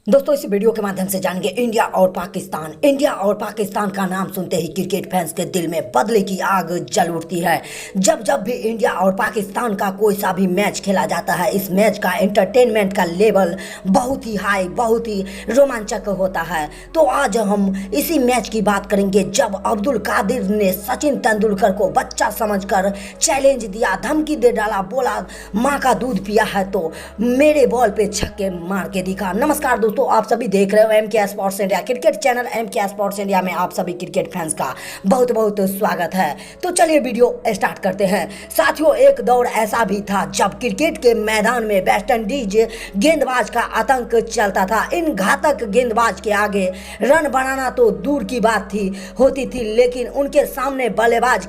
दोस्तों इस वीडियो के माध्यम से जानेंगे इंडिया और पाकिस्तान का नाम सुनते ही क्रिकेट फैंस के दिल में बदले की आग जल उठती है। जब जब भी इंडिया और पाकिस्तान का कोई सा भी मैच खेला जाता है, इस मैच का एंटरटेनमेंट का लेवल बहुत ही हाई, बहुत ही रोमांचक होता है। तो आज हम इसी मैच की बात करेंगे जब अब्दुल कादिर ने सचिन तेंदुलकर को बच्चा समझकर चैलेंज दिया, धमकी दे डाला, बोला माँ का दूध पिया है तो मेरे बॉल पे छक्के मार के दिखा। नमस्कार दोस्तों, आप सभी देख रहे हो MK sports India cricket channel. MK sports India में आप सभी क्रिकेट फैंस का बहुत बहुत स्वागत है। तो चलिए वीडियो स्टार्ट करते हैं। साथियों, एक दौर ऐसा भी था जब क्रिकेट के मैदान में वेस्ट इंडीज गेंदबाज का आतंक चलता था। इन घातक गेंदबाज के आगे रन बनाना तो दूर की बात होती थी, लेकिन उनके सामने बल्लेबाज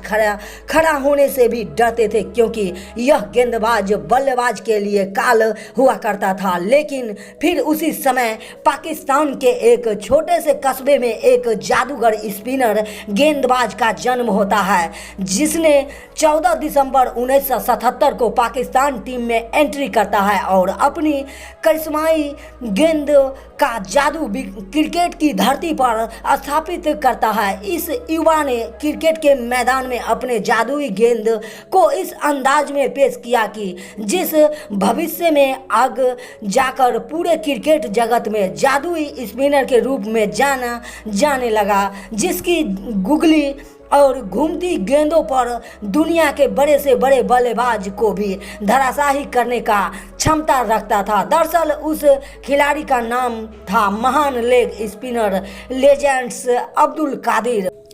खड़ा होने से भी डरते थे, क्योंकि यह गेंदबाज बल्लेबाज के लिए काल हुआ करता था। लेकिन फिर उसी समय पाकिस्तान के एक छोटे से कस्बे में एक जादूगर स्पिनर गेंदबाज का जन्म होता है, जिसने 14 दिसंबर 1977 को पाकिस्तान टीम में एंट्री करता है और अपनी करिश्माई गेंद का जादू क्रिकेट की धरती पर स्थापित करता है। इस युवा ने क्रिकेट के मैदान में अपने जादुई गेंद को इस अंदाज में पेश किया कि जिस भविष्य में आगे जाकर पूरे क्रिकेट जगत में जादुई स्पिनर के रूप में जाना जाने लगा, जिसकी गुगली और घूमती गेंदों पर दुनिया के बड़े से बड़े बल्लेबाज को भी धराशायी करने का क्षमता रखता था। दरअसल उस खिलाड़ी का नाम था महान leg spinner legends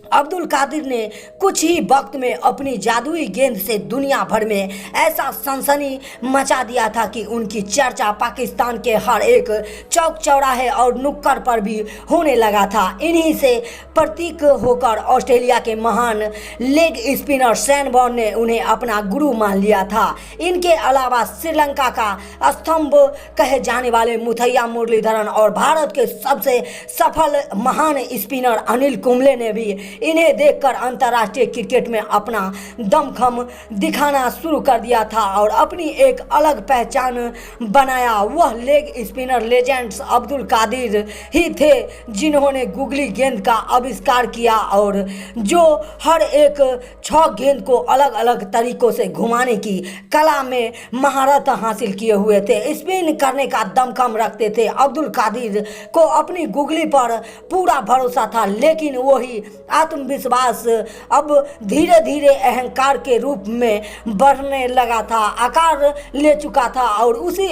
Abdul Qadir ने कुछ ही वक्त में अपनी जादुई गेंद से दुनिया भर में ऐसा सनसनी मचा दिया था कि उनकी चर्चा पाकिस्तान के हर एक चौक चौराहे और नुक्कड़ पर भी होने लगा था। इन्हीं से प्रतीक होकर ऑस्ट्रेलिया के महान लेग स्पिनर शेन वॉर्न ने उन्हें अपना गुरु मान लिया था। इनके अलावा श्रीलंका का स्तंभ कहे जाने वाले मुथैया मुरलीधरन और भारत के सबसे सफल महान स्पिनर अनिल कुंबले ने भी इन्हें देखकर अंतर्राष्ट्रीय क्रिकेट में अपना दमखम दिखाना शुरू कर दिया था और अपनी एक अलग पहचान बनाया। वह leg spinner legends Abdul Qadir ही थे जिन्होंने गुगली गेंद का आविष्कार किया और जो हर एक 6 गेंद को अलग अलग तरीकों से घुमाने की कला में महारत हासिल किए हुए थे। स्पिन करने का दमखम रखते थे। अब्दुल कादिर को अपनी गुगली पर पूरा भरोसा था, लेकिन वही आत्मविश्वास अब धीरे धीरे अहंकार के रूप में बढ़ने लगा था, आकार ले चुका था और उसी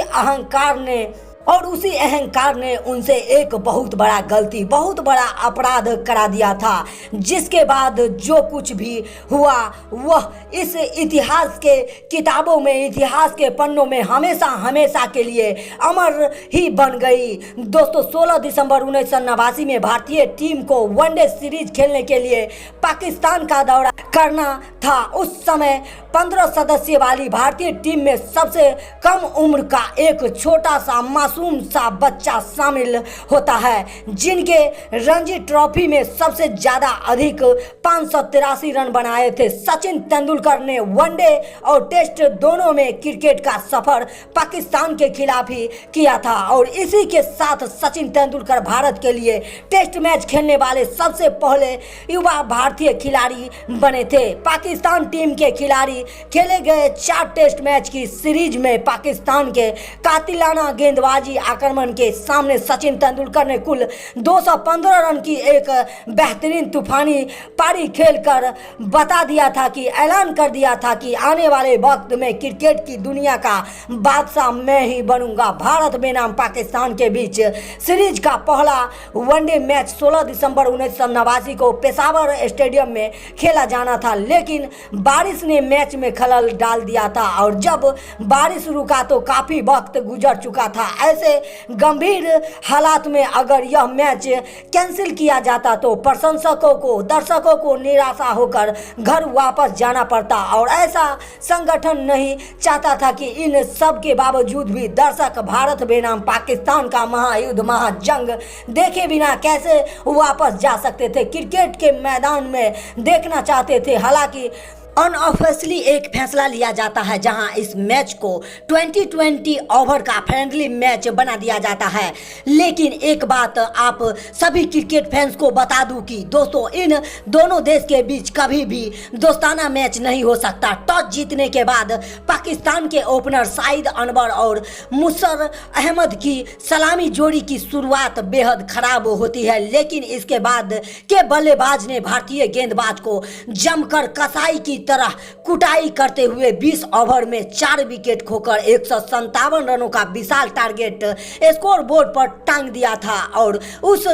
अहंकार ने उनसे एक बहुत बड़ा गलती, बहुत बड़ा अपराध करा दिया था, जिसके बाद जो कुछ भी हुआ वह इस इतिहास के किताबों में, इतिहास के पन्नों में हमेशा हमेशा के लिए अमर ही बन गई। दोस्तों, 16 दिसंबर 1989 में भारतीय टीम को वनडे सीरीज खेलने के लिए पाकिस्तान का दौरा करना था। उस समय 15 सदस्य वाली भारतीय टीम में सबसे कम उम्र का एक छोटा सा मासूम सा बच्चा शामिल होता है, जिनके रणजी ट्रॉफी में सबसे ज्यादा अधिक 583 रन बनाए थे। सचिन तेंदुलकर ने वनडे और टेस्ट दोनों में क्रिकेट का सफर पाकिस्तान के खिलाफ ही किया था और इसी के साथ सचिन तेंदुलकर भारत के लिए टेस्ट मैच खेलने वाले सबसे पहले युवा भारतीय खिलाड़ी बने थे। पाकिस्तान टीम के खिलाड़ी खेले गए 4 टेस्ट मैच की सीरीज में पाकिस्तान के कातिलाना गेंदबाजी आक्रमण के सामने सचिन तेंदुलकर ने कुल 215 रन की एक बेहतरीन तूफानी पारी खेलकर बता दिया था कि ऐलान कर दिया था कि आने वाले वक्त में क्रिकेट की दुनिया का बादशाह मैं ही बनूंगा। भारत बनाम पाकिस्तान के बीच सीरीज का पहला वनडे मैच 16 दिसंबर 1989 को पेशावर स्टेडियम में खेला जाना था, लेकिन बारिश ने मैच में खलल डाल दिया था और जब बारिश रुका तो काफी वक्त गुजर चुका था। ऐसे गंभीर हालात में अगर यह मैच कैंसिल किया जाता तो दर्शकों को निराशा होकर घर वापस जाना पड़ता और ऐसा संगठन नहीं चाहता था कि इन सब के बावजूद भी दर्शक भारत बनाम पाकिस्तान का महायुद्ध, महाजंग देखे बिना कैसे वापस जा सकते थे। क्रिकेट के मैदान में देखना चाहते थे। हालांकि अनऑफिशियली एक फैसला लिया जाता है जहां इस मैच को 20-20 ओवर का फ्रेंडली मैच बना दिया जाता है। लेकिन एक बात आप सभी क्रिकेट फैंस को बता दूं कि दोस्तों इन दोनों देश के बीच कभी भी दोस्ताना मैच नहीं हो सकता। टॉस जीतने के बाद पाकिस्तान के ओपनर शाहिद अनवर और मुशर्रफ अहमद की सलामी जोड़ी की शुरुआत बेहद खराब होती है, लेकिन इसके बाद के बल्लेबाज ने भारतीय गेंदबाज को जमकर कसाई की तरह कुटाई करते हुए 20 ओवर में 4 विकेट खोकर 157 रनों का विशाल टारगेट स्कोर बोर्ड पर टांग दिया था। और उस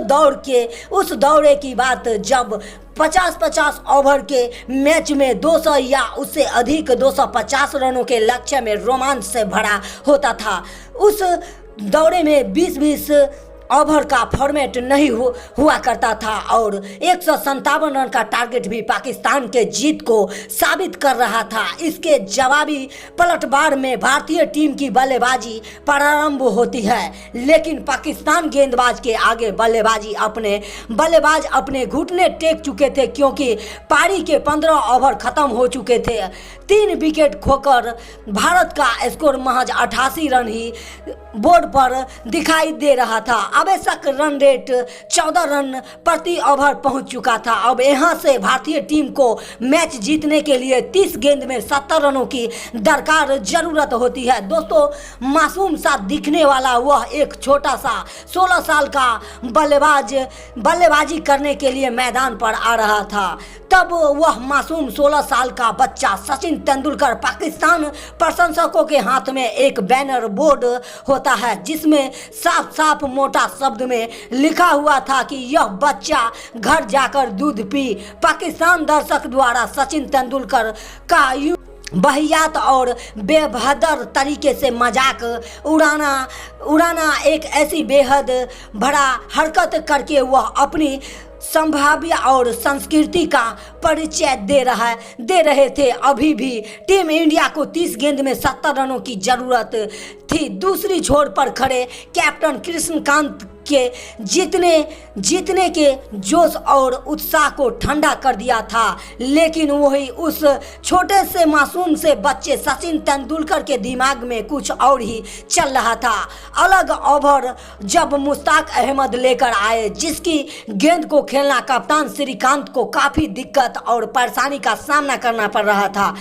दौरे की बात जब 50-50 ओवर के मैच में 200 या उससे अधिक 250 रनों के लक्ष्य में रोमांच से भरा होता था। उस दौरे में 20-20 ओवर का फॉर्मेट नहीं हुआ करता था और 157 रन का टारगेट भी पाकिस्तान के जीत को साबित कर रहा था। इसके जवाबी पलटवार में भारतीय टीम की बल्लेबाजी प्रारंभ होती है, लेकिन पाकिस्तान गेंदबाज के आगे बल्लेबाज अपने घुटने टेक चुके थे, क्योंकि पारी के 15 ओवर खत्म हो चुके थे। 3 विकेट खोकर भारत का स्कोर महज 88 रन ही बोर्ड पर दिखाई दे रहा था। आवश्यक रन रेट 14 रन प्रति ओवर पहुंच चुका था। अब यहां से भारतीय टीम को मैच जीतने के लिए 30 गेंद में 70 रनों की दरकार जरूरत होती है। दोस्तों मासूम सा दिखने वाला वह एक छोटा सा 16 साल का बल्लेबाजी करने के लिए मैदान पर आ रहा था। तब वह मासूम 16 साल का बच्चा सचिन तेंदुलकर पाकिस्तान प्रशंसकों के हाथ में एक बैनर बोर्ड होता है, जिसमें साफ साफ मोटा शब्द में लिखा हुआ था कि यह बच्चा घर जाकर दूध पी। पाकिस्तान दर्शक द्वारा सचिन तेंदुलकर का वाहियात और बेभद्र तरीके से मजाक उड़ाना एक ऐसी बेहद बड़ा हरकत करके वह अपनी संभाव्य और संस्कृति का परिचय दे रहे थे। अभी भी टीम इंडिया को 30 गेंद में 70 रनों की जरूरत थी। दूसरी छोर पर खड़े कैप्टन कृष्णकांत के जीतने के जोश और उत्साह को ठंडा कर दिया था, लेकिन वही उस छोटे से मासूम से बच्चे सचिन तेंदुलकर के दिमाग में कुछ और ही चल रहा था। अलग ओवर जब मुश्ताक अहमद लेकर आए, जिसकी गेंद को खेलना कप्तान श्रीकांत को काफ़ी दिक्कत और परेशानी का सामना करना पड़ रहा था।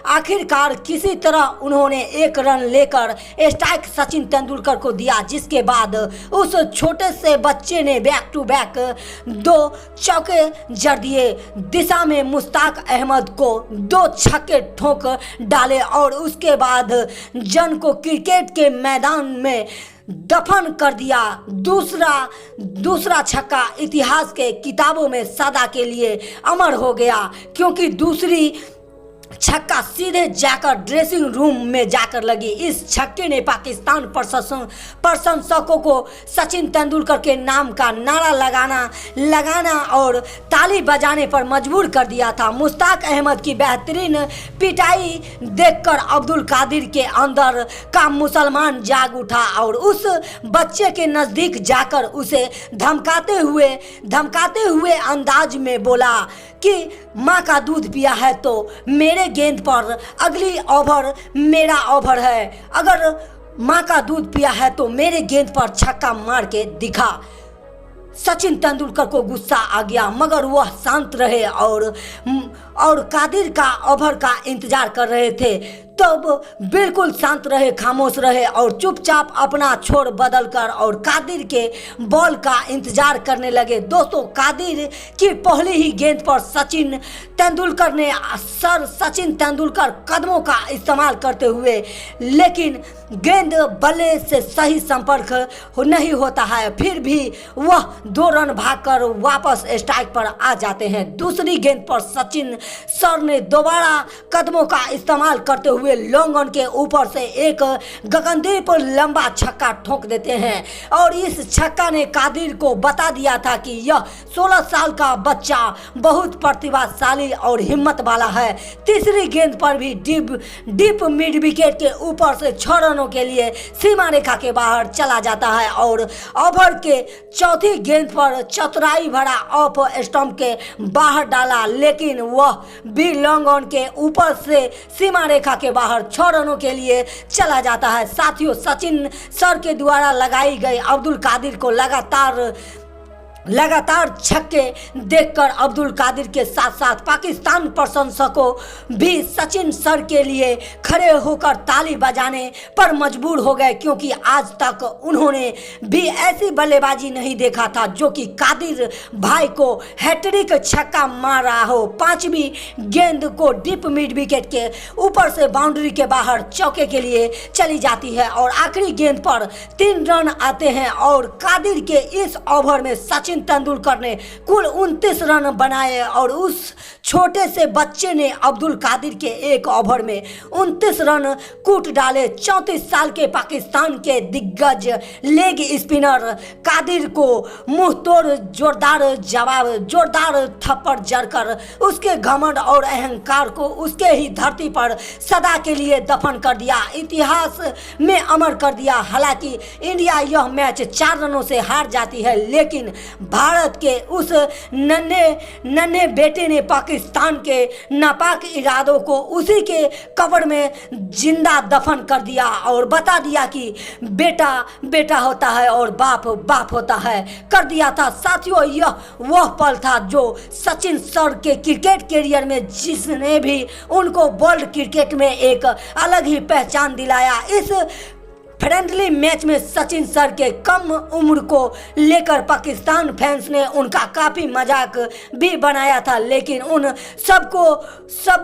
आखिरकार किसी तरह उन्होंने 1 रन लेकर स्ट्राइक सचिन तेंदुलकर को दिया, जिसके बाद उस छोटे से बच्चे ने बैक टू बैक 2 चौके जड़ दिए। दिशा में मुश्ताक अहमद को 2 छक्के ठोक डाले और उसके बाद जन को क्रिकेट के मैदान में दफन कर दिया। दूसरा छक्का इतिहास के किताबों में सदा के लिए अमर हो गया, क्योंकि दूसरी छक्का सीधे जाकर ड्रेसिंग रूम में जाकर लगी। इस छक्के ने पाकिस्तान प्रशंसकों को सचिन तेंदुलकर के नाम का नारा लगाना और ताली बजाने पर मजबूर कर दिया था। मुश्ताक अहमद की बेहतरीन पिटाई देखकर अब्दुल कादिर के अंदर का मुसलमान जाग उठा और उस बच्चे के नज़दीक जाकर उसे धमकाते हुए अंदाज में बोला कि माँ का दूध पिया है तो मेरे गेंद पर अगली ओवर मेरा ओवर है। अगर माँ का दूध पिया है तो मेरे गेंद पर छक्का मार के दिखा। सचिन तेंदुलकर को गुस्सा आ गया, मगर वह शांत रहे और कादिर का ओवर का इंतजार कर रहे थे। तब बिल्कुल शांत रहे, खामोश रहे और चुपचाप अपना छोर बदल कर और कादिर के बॉल का इंतजार करने लगे। दोस्तों कादिर की पहली ही गेंद पर सचिन तेंदुलकर कदमों का इस्तेमाल करते हुए, लेकिन गेंद बल्ले से सही संपर्क नहीं होता है। फिर भी वह 2 रन भागकर वापस स्ट्राइक पर आ जाते हैं। दूसरी गेंद पर सचिन सर ने दोबारा कदमों का इस्तेमाल करते हुए हुए लॉन्ग ऑन के ऊपर से एक गगनदीप लंबा छक्का ठोक देते हैं और इस छक्का ने कादिर को बता दिया था कि यह 16 साल का बच्चा बहुत प्रतिभाशाली और हिम्मत वाला है। तीसरी गेंद पर भी डीप मिड विकेट के ऊपर से 6 रनों के लिए सीमा रेखा के बाहर चला जाता है और ओवर के चौथी गेंद पर चतुराई भरा ऑफ स्टंप के बाहर डाला, लेकिन वह भी लॉन्ग ऑन के ऊपर से सीमा रेखा के बाहर 6 रनों के लिए चला जाता है। साथियों, सचिन सर के द्वारा लगाई गई अब्दुल कादिर को लगातार छक्के देखकर अब्दुल कादिर के साथ साथ पाकिस्तान प्रशंसकों भी सचिन सर के लिए खड़े होकर ताली बजाने पर मजबूर हो गए, क्योंकि आज तक उन्होंने भी ऐसी बल्लेबाजी नहीं देखा था जो कि कादिर भाई को हैट्रिक छक्का मार रहा हो। 5वीं गेंद को डीप मिड विकेट के ऊपर से बाउंड्री के बाहर चौके के लिए चली जाती है और आखिरी गेंद पर 3 रन आते हैं और कादिर के इस ओवर में सचिन तेंदुलकर ने कुल 29 रन बनाए और उस छोटे से बच्चे ने अब्दुल कादिर के एक ओवर में 29 रन कूट डाले। 34 साल के पाकिस्तान के दिग्गज लेग स्पिनर कादिर को मुंह तोड़ जोरदार थप्पड़ जड़कर उसके घमंड और अहंकार को उसके ही धरती पर सदा के लिए दफन कर दिया, इतिहास में अमर कर दिया। हालांकि इंडिया यह मैच 4 रनों से हार जाती है, लेकिन भारत के उस नन्हे बेटे ने पाकिस्तान के नापाक इरादों को उसी के कब्र में जिंदा दफन कर दिया और बता दिया कि बेटा बेटा होता है और बाप बाप होता है कर दिया था। साथियों, यह वह पल था जो सचिन सर के क्रिकेट करियर में जिसने भी उनको वर्ल्ड क्रिकेट में एक अलग ही पहचान दिलाया। इस फ्रेंडली मैच में सचिन सर के कम उम्र को लेकर पाकिस्तान फैंस ने उनका काफ़ी मजाक भी बनाया था, लेकिन उन सब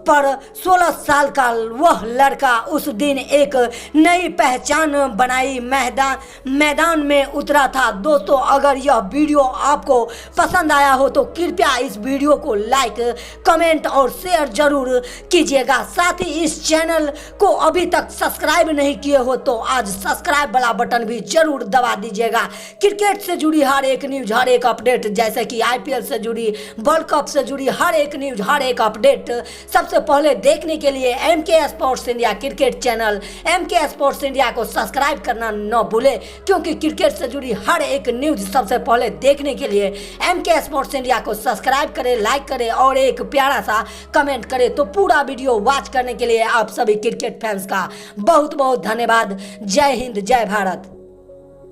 पर 16 साल का वह लड़का उस दिन एक नई पहचान बनाई मैदान में उतरा था। दोस्तों, अगर यह वीडियो आपको पसंद आया हो तो कृपया इस वीडियो को लाइक, कमेंट और शेयर जरूर कीजिएगा। साथ ही इस चैनल को अभी तक सब्सक्राइब नहीं किए हो तो आज सब्सक्राइब वाला बटन भी जरूर दबा दीजिएगा। क्रिकेट से जुड़ी हर एक न्यूज, हर एक अपडेट, जैसे कि आईपीएल से जुड़ी, वर्ल्ड कप से जुड़ी हर एक न्यूज, हर एक अपडेट सबसे पहले देखने के लिए MK sports India cricket channel MK sports India को सब्सक्राइब करना न भूले, क्योंकि क्रिकेट से जुड़ी हर एक न्यूज सबसे पहले देखने के लिए एमके स्पोर्ट्स इंडिया को सब्सक्राइब करें, लाइक करें और एक प्यारा सा कमेंट करें। तो पूरा वीडियो वॉच करने के लिए आप सभी क्रिकेट फैंस का बहुत बहुत धन्यवाद। जय हिंद, जय भारत।